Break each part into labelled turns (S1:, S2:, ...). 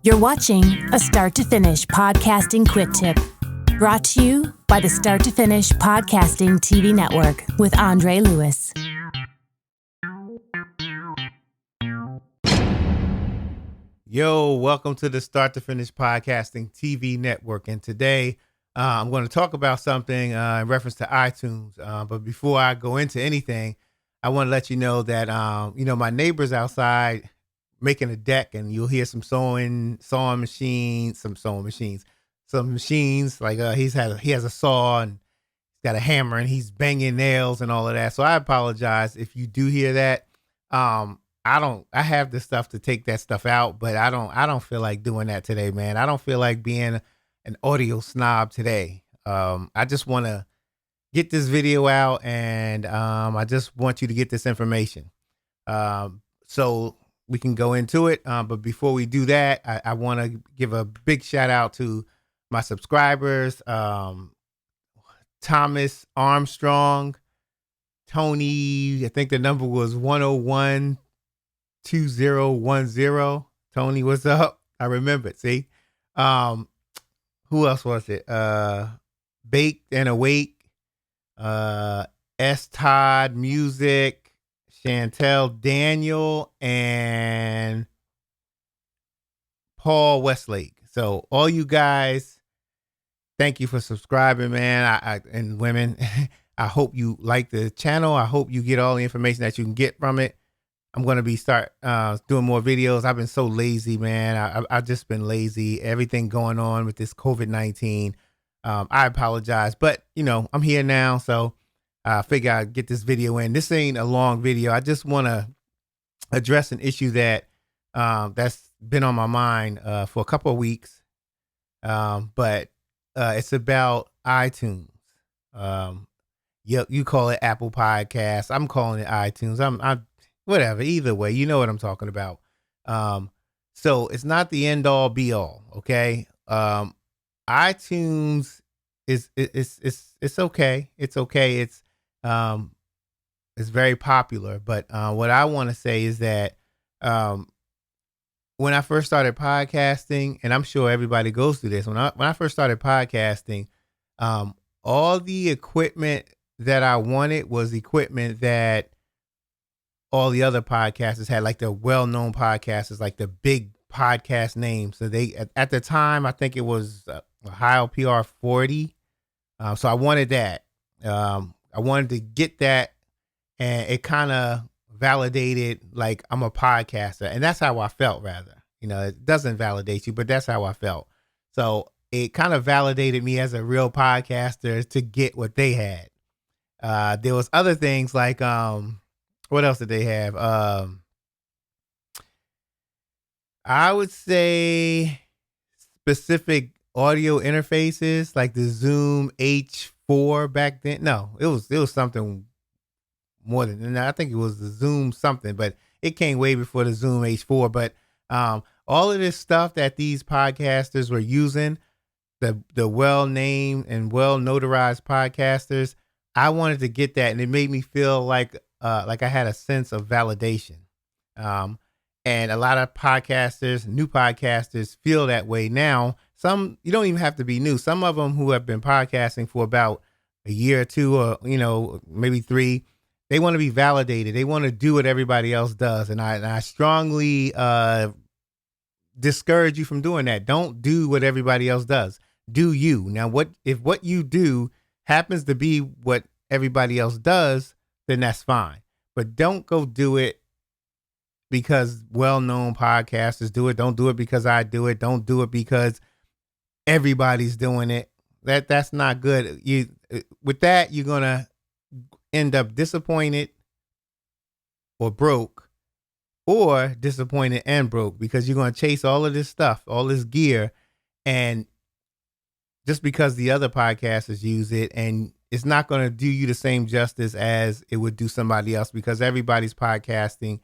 S1: You're watching a Start to Finish Podcasting Quick Tip, brought to you by the Start to Finish Podcasting TV Network with Andre Lewis.
S2: Yo, welcome to the Start to Finish Podcasting TV Network. And today I'm going to talk about something in reference to iTunes. But before I go into anything, I want to let you know that, my neighbor's outside making a deck, and you'll hear some sewing machines, some machines like he has a saw and he's got a hammer and he's banging nails and all of that. So I apologize if you do hear that. I have the stuff to take that stuff out, but I don't feel like doing that today, man. I don't feel like being an audio snob today. I just want to get this video out, and I just want you to get this information. So we can go into it. But before we do that, I want to give a big shout out to my subscribers. Thomas Armstrong, Tony, I think the number was 1012010. Tony, what's up? I remember it. See, who else was it? Baked and Awake, S. Todd Music, Chantel Daniel, and Paul Westlake. So all you guys, thank you for subscribing, man. I and women, I hope you like the channel. I hope you get all the information that you can get from it. I'm going to start doing more videos. I've been so lazy, man. I've just been lazy. Everything going on with this COVID-19. I apologize, but I'm here now. So I figure I'd get this video in. This ain't a long video. I just want to address an issue that that's been on my mind for a couple of weeks. But it's about iTunes. You call it Apple Podcasts. I'm calling it iTunes. I'm whatever. Either way, you know what I'm talking about. So it's not the end all be all. Okay. iTunes it's okay. It's okay. It's very popular, but what I want to say is that when I first started podcasting, and I'm sure everybody goes through this, when I first started podcasting, all the equipment that I wanted was equipment that all the other podcasters had, like the well-known podcasters, like the big podcast names. So they at the time, I think it was Ohio PR40. So I wanted that. I wanted to get that, and it kind of validated like I'm a podcaster, and that's how I felt. Rather, it doesn't validate you, but that's how I felt. So it kind of validated me as a real podcaster to get what they had. There was other things like what else did they have? I would say specific audio interfaces like the Zoom H4 back then. No, it was something more than that. I think it was the Zoom something, but it came way before the Zoom H4. But all of this stuff that these podcasters were using, the well-named and well-notarized podcasters, I wanted to get that, and it made me feel like I had a sense of validation. And a lot of podcasters, new podcasters, feel that way now. Some, you don't even have to be new. Some of them who have been podcasting for about a year or two, or maybe 3, they want to be validated. They want to do what everybody else does, and I strongly discourage you from doing that. Don't do what everybody else does. Do you. Now, if what you do happens to be what everybody else does, then that's fine. But don't go do it because well-known podcasters do it. Don't do it because I do it. Don't do it because everybody's doing it. That's not good. With that, you're gonna end up disappointed or broke, or disappointed and broke, because you're gonna chase all of this stuff, all this gear, and just because the other podcasters use it, and it's not gonna do you the same justice as it would do somebody else, because everybody's podcasting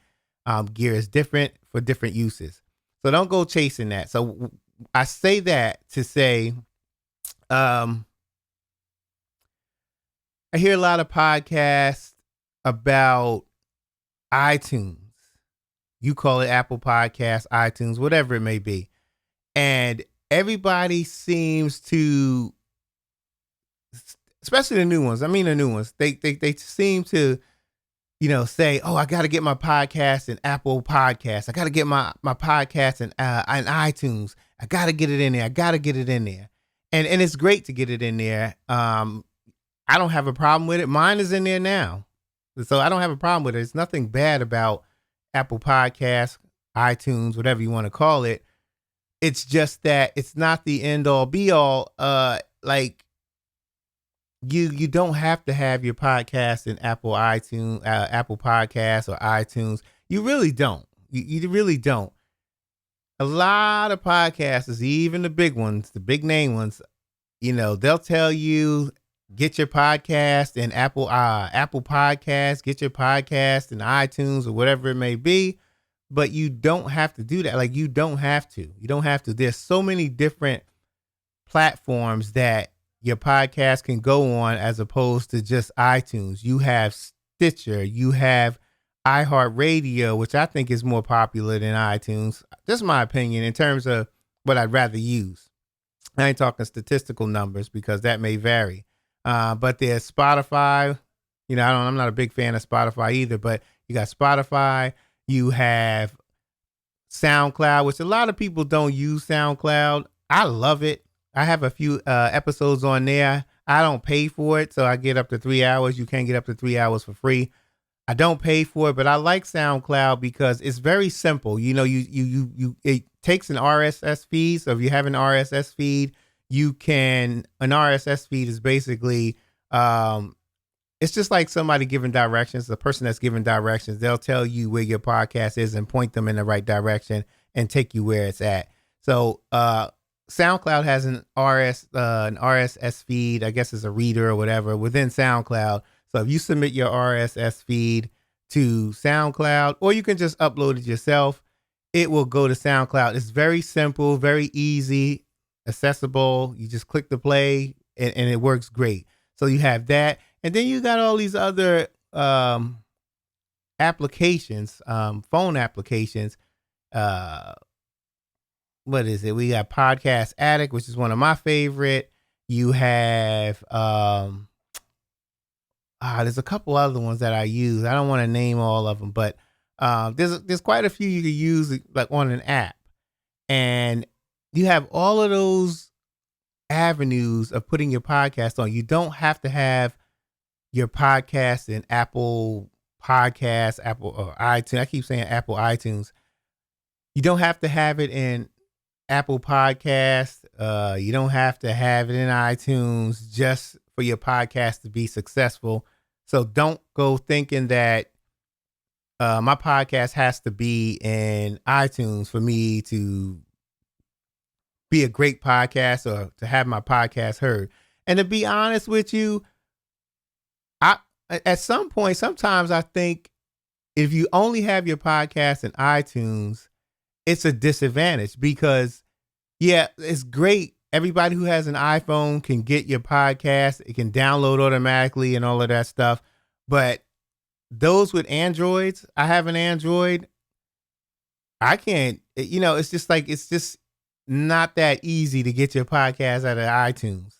S2: gear is different for different uses. So don't go chasing that. So I say that to say, I hear a lot of podcasts about iTunes. You call it Apple Podcasts, iTunes, whatever it may be. And everybody seems to, especially the new ones. I mean, the new ones, they seem to, say, oh, I got to get my podcast in Apple Podcasts. I got to get my podcast in iTunes. I got to get it in there. I got to get it in there. And it's great to get it in there. I don't have a problem with it. Mine is in there now. So I don't have a problem with it. It's nothing bad about Apple Podcasts, iTunes, whatever you want to call it. It's just that it's not the end all be all. Like you don't have to have your podcast in Apple Podcasts or iTunes. You really don't. You really don't. A lot of podcasters, even the big ones, the big name ones, they'll tell you, get your podcast in Apple Podcasts, get your podcast in iTunes or whatever it may be. But you don't have to do that. Like, you don't have to. You don't have to. There's so many different platforms that your podcast can go on as opposed to just iTunes. You have Stitcher. You have iHeartRadio, which I think is more popular than iTunes. Just my opinion in terms of what I'd rather use. I ain't talking statistical numbers because that may vary. But there's Spotify. I'm not a big fan of Spotify either, but you got Spotify. You have SoundCloud, which a lot of people don't use SoundCloud. I love it. I have a few episodes on there. I don't pay for it, so I get up to 3 hours. You can't get up to 3 hours for free. I don't pay for it, but I like SoundCloud because it's very simple. It takes an RSS feed. So if you have an RSS feed, an RSS feed is basically, it's just like somebody giving directions. The person that's giving directions, they'll tell you where your podcast is and point them in the right direction and take you where it's at. So SoundCloud has an RSS feed. I guess it's a reader or whatever within SoundCloud. So if you submit your RSS feed to SoundCloud, or you can just upload it yourself, it will go to SoundCloud. It's very simple, very easy, accessible. You just click the play and it works great. So you have that. And then you got all these other applications, phone applications. What is it? We got Podcast Addict, which is one of my favorite. You have there's a couple other ones that I use. I don't want to name all of them, but there's quite a few you can use like on an app, and you have all of those avenues of putting your podcast on. You don't have to have your podcast in Apple Podcasts, Apple or iTunes. I keep saying Apple iTunes. You don't have to have it in Apple Podcasts. You don't have to have it in iTunes just for your podcast to be successful. So don't go thinking that my podcast has to be in iTunes for me to be a great podcast or to have my podcast heard. And to be honest with you, at some point, sometimes I think if you only have your podcast in iTunes, it's a disadvantage because, yeah, it's great. Everybody who has an iPhone can get your podcast. It can download automatically and all of that stuff. But those with Androids, I have an Android. I can't, it's just not that easy to get your podcast out of iTunes.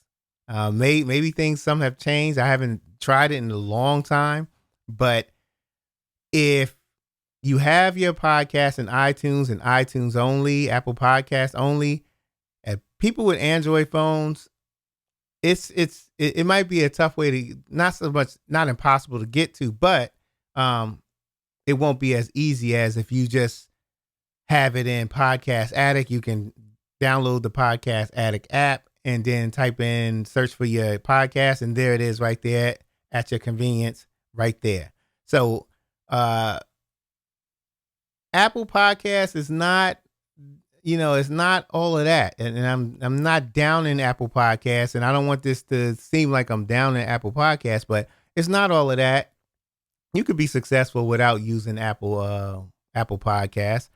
S2: Maybe some have changed. I haven't tried it in a long time, but if you have your podcast in iTunes and iTunes only, Apple Podcast only, people with Android phones, it might be a tough way to, not impossible to get to, but it won't be as easy as if you just have it in Podcast Addict. You can download the Podcast Addict app and then search for your podcast, and there it is right there at your convenience right there. So Apple Podcast is not, it's not all of that. And I'm not down in Apple Podcasts, and I don't want this to seem like I'm down in Apple Podcasts, but it's not all of that. You could be successful without using Apple Podcasts.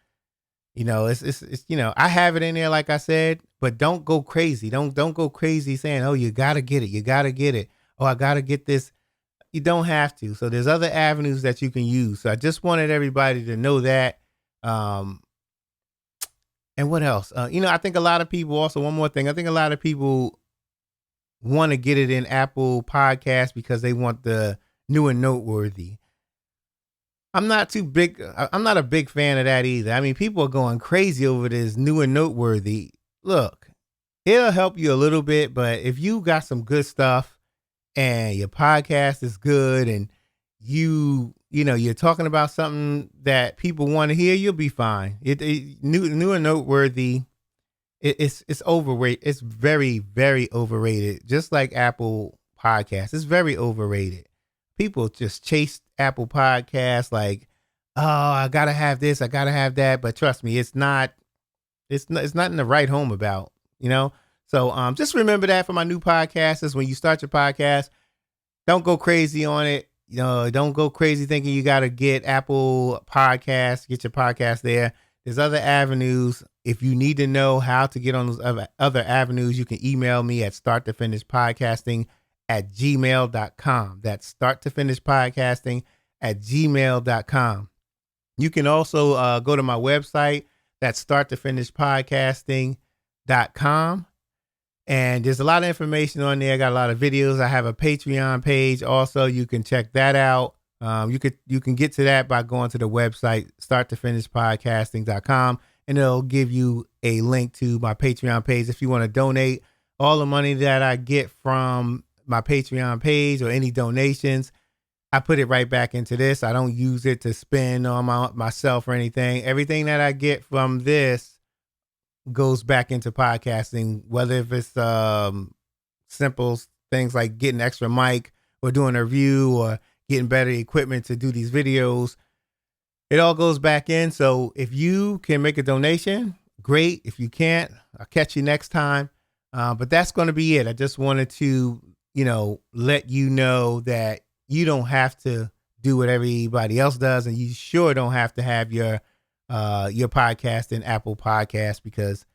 S2: It's I have it in there, like I said, but don't go crazy. Don't go crazy saying, oh, you got to get it. You got to get it. Oh, I got to get this. You don't have to. So there's other avenues that you can use. So I just wanted everybody to know that. And what else? I think a lot of people also, one more thing, I think a lot of people want to get it in Apple Podcasts because they want the new and noteworthy. I'm not a big fan of that either. I mean, people are going crazy over this new and noteworthy. Look, it'll help you a little bit, but if you got some good stuff and your podcast is good and you're talking about something that people want to hear, you'll be fine. New and noteworthy. It's overrated. It's very, very overrated. Just like Apple Podcasts, it's very overrated. People just chase Apple Podcasts like, oh, I gotta have this, I gotta have that. But trust me, it's not. It's nothing to write home about. So just remember that for my new podcasters. When you start your podcast, don't go crazy on it. Don't go crazy thinking you got to get Apple Podcasts, get your podcast there. There's other avenues. If you need to know how to get on those other avenues, you can email me at starttofinishpodcasting@gmail.com. That's starttofinishpodcasting@gmail.com. You can also go to my website. That's starttofinishpodcasting.com. And there's a lot of information on there. I got a lot of videos. I have a Patreon page. Also, you can check that out. You can get to that by going to the website, starttofinishpodcasting.com, and it'll give you a link to my Patreon page. If you want to donate all the money that I get from my Patreon page or any donations, I put it right back into this. I don't use it to spend on myself or anything. Everything that I get from this goes back into podcasting, whether if it's simple things like getting extra mic or doing a review or getting better equipment to do these videos. It all goes back in. So if you can make a donation, great. If you can't, I'll catch you next time. But that's going to be it. I just wanted to, let you know that you don't have to do what everybody else does, and you sure don't have to have your podcast in Apple Podcasts because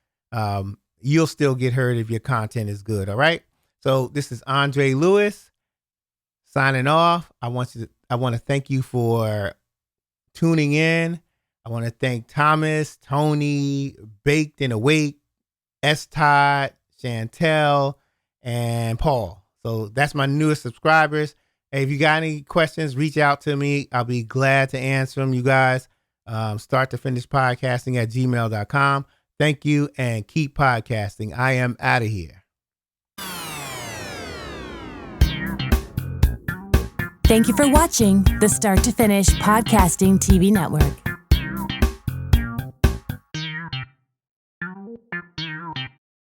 S2: you'll still get heard if your content is good. All right. So this is Andre Lewis signing off. I want to thank you for tuning in. I want to thank Thomas, Tony, Baked and Awake, S. Todd, Chantel, and Paul. So that's my newest subscribers. Hey, if you got any questions, reach out to me. I'll be glad to answer them, you guys. Starttofinishpodcasting@gmail.com. Thank you and keep podcasting. I am out of here.
S1: Thank you for watching the Start to Finish Podcasting TV Network.